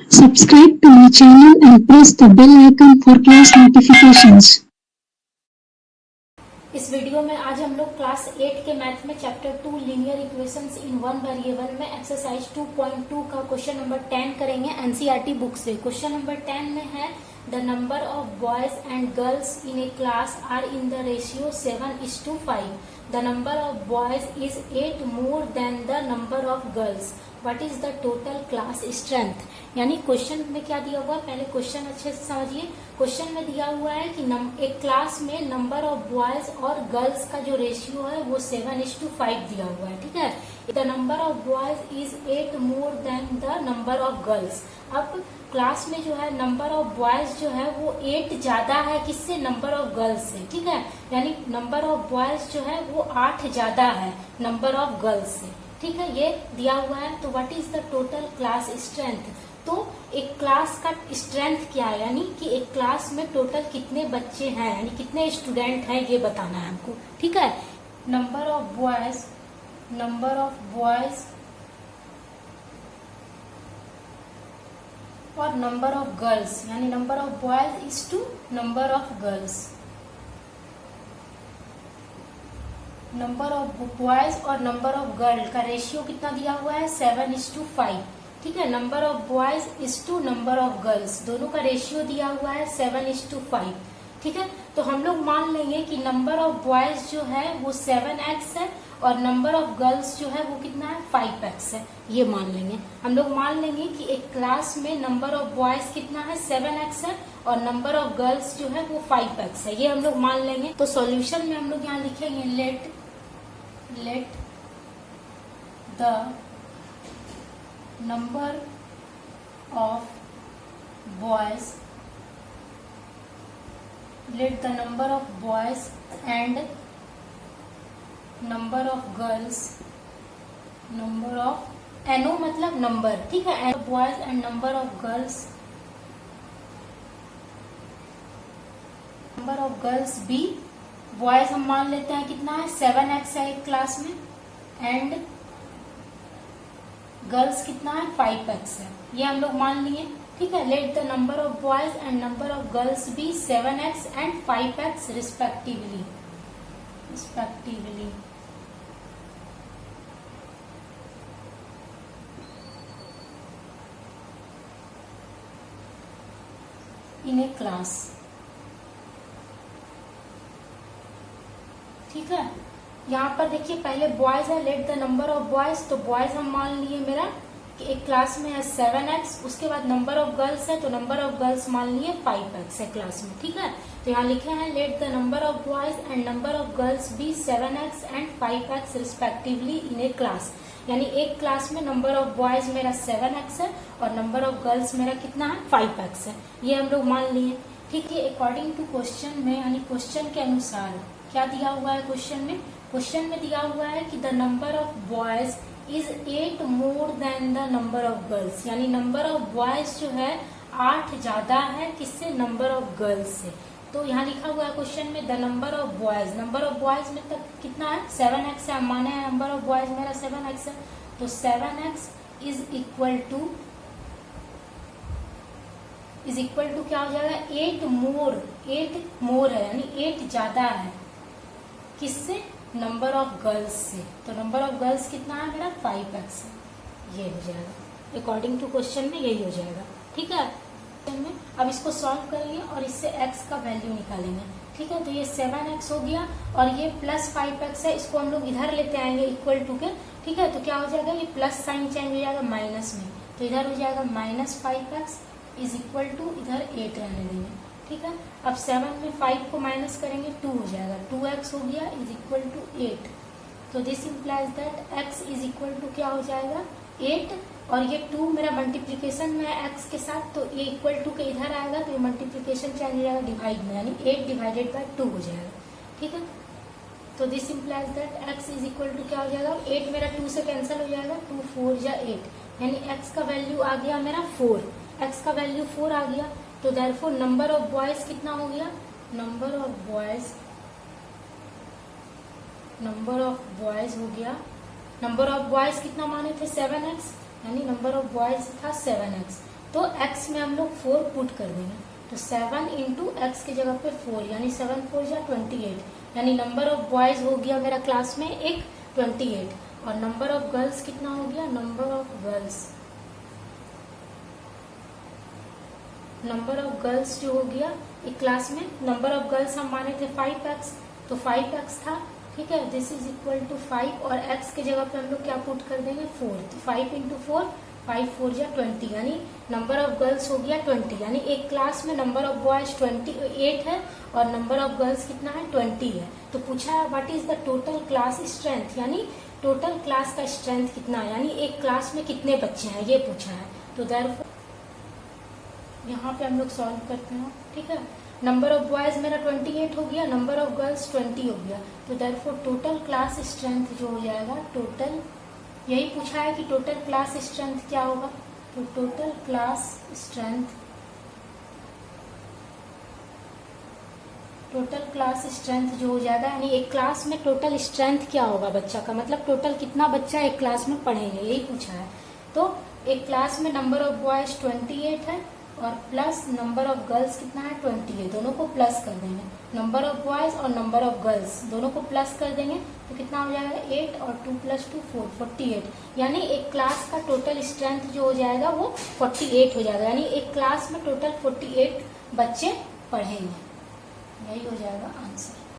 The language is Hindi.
Subscribe to my channel and press the bell icon for class notifications. इस वीडियो में आज हम लोग क्लास 8 के मैथ में chapter 2 linear equations in one variable में एक्सरसाइज 2.2 का क्वेश्चन नंबर 10 करेंगे एनसीईआरटी बुक से। क्वेश्चन नंबर 10 में है the number of boys and girls in a class are in the ratio 7:5। The number of boys is 8 more than the number of girls. What is the total class strength. यानी क्वेश्चन में क्या दिया हुआ है, पहले क्वेश्चन अच्छे से समझिए। क्वेश्चन में दिया हुआ है कि एक क्लास में नंबर ऑफ बॉयज और गर्ल्स का जो रेशियो है वो 7:5 दिया हुआ है। ठीक है, the number of boys is 8 more than the number of girls. अब क्लास में जो है नंबर ऑफ बॉयज जो है वो 8 ज्यादा है किससे, नंबर ऑफ गर्ल्स से। ठीक है, यानी नंबर ऑफ बॉयज जो है वो 8 ज्यादा है नंबर ऑफ गर्ल्स से। ठीक है, ये दिया हुआ है। तो what is the total class strength. तो एक क्लास का स्ट्रेंथ क्या है, यानी कि एक क्लास में टोटल कितने बच्चे हैं, यानी कितने स्टूडेंट हैं, ये बताना है हमको। ठीक है, नंबर ऑफ बॉयज और नंबर ऑफ गर्ल्स, यानी number of boys is to number of girls. Number of boys और नंबर ऑफ गर्ल का रेशियो कितना दिया हुआ है, 7:5। ठीक है, number of boys is to number of girls, दोनों का रेशियो दिया हुआ है 7:5। ठीक है, तो हम लोग मान लेंगे कि नंबर ऑफ बॉयज जो है वो 7x है और नंबर ऑफ गर्ल्स जो है वो कितना है, 5x है। ये मान लेंगे, हम लोग मान लेंगे कि एक क्लास में नंबर ऑफ बॉयज कितना है, 7x है और नंबर ऑफ गर्ल्स जो है वो 5x है। ये हम लोग मान लेंगे। तो सॉल्यूशन में हम लोग यहाँ लिखेंगे late the number of boys and number of girls, number of NO मतलब नंबर। ठीक है, boys and number of girls, number of girls be. Boys हम मान लेते हैं कितना है, 7x है एक क्लास में, एंड गर्ल्स कितना है, 5x है। ये हम लोग मान लिए। ठीक है, let the number of boys and number of girls be 7x and 5x respectively. In a class. ठीक है, यहाँ पर देखिए पहले बॉयज है, let the number of boys. तो बॉयज हम मान लिए मेरा कि एक क्लास में है 7x, उसके बाद नंबर ऑफ गर्ल्स है तो नंबर ऑफ गर्ल्स मान लिए 5x है क्लास में। ठीक है, तो यहाँ लिखे हैं let the number of boys and number of girls be 7x and 5x respectively in a class. यानी एक क्लास में नंबर ऑफ बॉयज मेरा 7x है और नंबर ऑफ गर्ल्स मेरा कितना है, 5x है। ये हम लोग मान लिए। ठीक है, अकॉर्डिंग टू क्वेश्चन में, यानी क्वेश्चन के अनुसार क्या दिया हुआ है क्वेश्चन में। क्वेश्चन में दिया हुआ है कि the number of boys is 8 more than the number of girls. यानी नंबर ऑफ बॉयज जो है 8 ज्यादा है किससे, नंबर ऑफ गर्ल्स से। तो यहाँ लिखा हुआ है क्वेश्चन में द नंबर ऑफ बॉयज में तक कितना है, 7x है। माने है नंबर ऑफ बॉयज मेरा 7x है, तो 7x इज इक्वल टू क्या हो जाएगा, 8 मोर है, यानी 8 ज्यादा है किससे, नंबर ऑफ गर्ल्स से। तो नंबर ऑफ गर्ल्स कितना है मेरा, 5x है। ये हो जाएगा अकॉर्डिंग टू क्वेश्चन में, यही हो जाएगा। ठीक है, अब इसको सॉल्व करेंगे और इससे x का वैल्यू निकालेंगे। ठीक है, तो ये 7x हो गया और ये प्लस 5x है, इसको हम लोग इधर लेते आएंगे इक्वल टू के। ठीक है, तो क्या हो जाएगा, ये प्लस साइन चेंज हो जाएगा माइनस में, तो इधर हो जाएगा -5x इज इक्वल टू इधर 8 रहने देंगे। ठीक है, अब 7 में 5 को माइनस करेंगे 2 हो जाएगा, 2x हो गया इज इक्वल टू 8। तो this implies that x is equal to क्या हो जाएगा, 8। और ये 2 मेरा मल्टीप्लीकेशन में है x के साथ, तो ये इक्वल टू के इधर आएगा तो ये मल्टीप्लीकेशन चेंज हो जाएगा डिवाइड में, यानी 8 डिवाइडेड बाय 2 हो जाएगा। ठीक है, तो this implies that x is equal to क्या हो जाएगा, 8 मेरा 2 से कैंसिल हो जाएगा, 2 4 या 8, यानी x का वैल्यू आ गया मेरा 4। x का वैल्यू 4 आ गया, तो देयरफॉर नंबर ऑफ बॉयज कितना हो गया, नंबर ऑफ बॉयज हो गया, नंबर ऑफ बॉयज कितना माने थे, 7x, यानी नंबर ऑफ बॉयज था 7x। तो x में हम लोग 4 पुट कर देंगे, तो 7 इंटू एक्स की जगह पे 4, यानी 7 4 या 28, यानी नंबर ऑफ बॉयज हो गया मेरा क्लास में एक 28, और नंबर ऑफ गर्ल्स कितना हो गया, नंबर ऑफ गर्ल्स जो हो गया एक क्लास में, नंबर ऑफ गर्ल्स हम माने थे 5x, तो 5x था, ठीक है, दिस इज इक्वल टू 5, और x की जगह पे हम लोग क्या पुट कर देंगे 4, तो 5 इंटू 4, 5 4 या 20, यानी नंबर ऑफ गर्ल्स हो गया 20, यानी एक क्लास में नंबर ऑफ बॉयज 28 है और नंबर ऑफ गर्ल्स कितना है 20 है। तो पूछा है what is the total class strength, यानी टोटल क्लास का स्ट्रेंथ कितना है, यानी एक क्लास में कितने बच्चे हैं ये पूछा है। तो देयरफॉर यहाँ पे हम लोग सॉल्व करते हैं, ठीक है। नंबर ऑफ बॉयज मेरा 28 हो गया, नंबर ऑफ गर्ल्स 20 हो गया, तो देयरफॉर टोटल क्लास स्ट्रेंथ जो हो जाएगा, टोटल यही पूछा है कि टोटल क्लास स्ट्रेंथ क्या होगा, तो टोटल क्लास स्ट्रेंथ जो हो जाएगा, यानी एक क्लास में टोटल स्ट्रेंथ क्या होगा बच्चा का, मतलब टोटल कितना बच्चा एक क्लास में पढ़ेंगे, यही पूछा है। तो एक क्लास में नंबर ऑफ बॉयज 28 है और प्लस नंबर ऑफ गर्ल्स कितना है 20 है, दोनों को प्लस कर देंगे, नंबर ऑफ बॉयज और नंबर ऑफ गर्ल्स दोनों को प्लस कर देंगे, तो कितना हो जाएगा 8 और 2 + 2 4 48, यानी एक क्लास का टोटल स्ट्रेंथ जो हो जाएगा वो 48 हो जाएगा, यानी एक क्लास में टोटल 48 बच्चे पढ़ेंगे, यही हो जाएगा आंसर।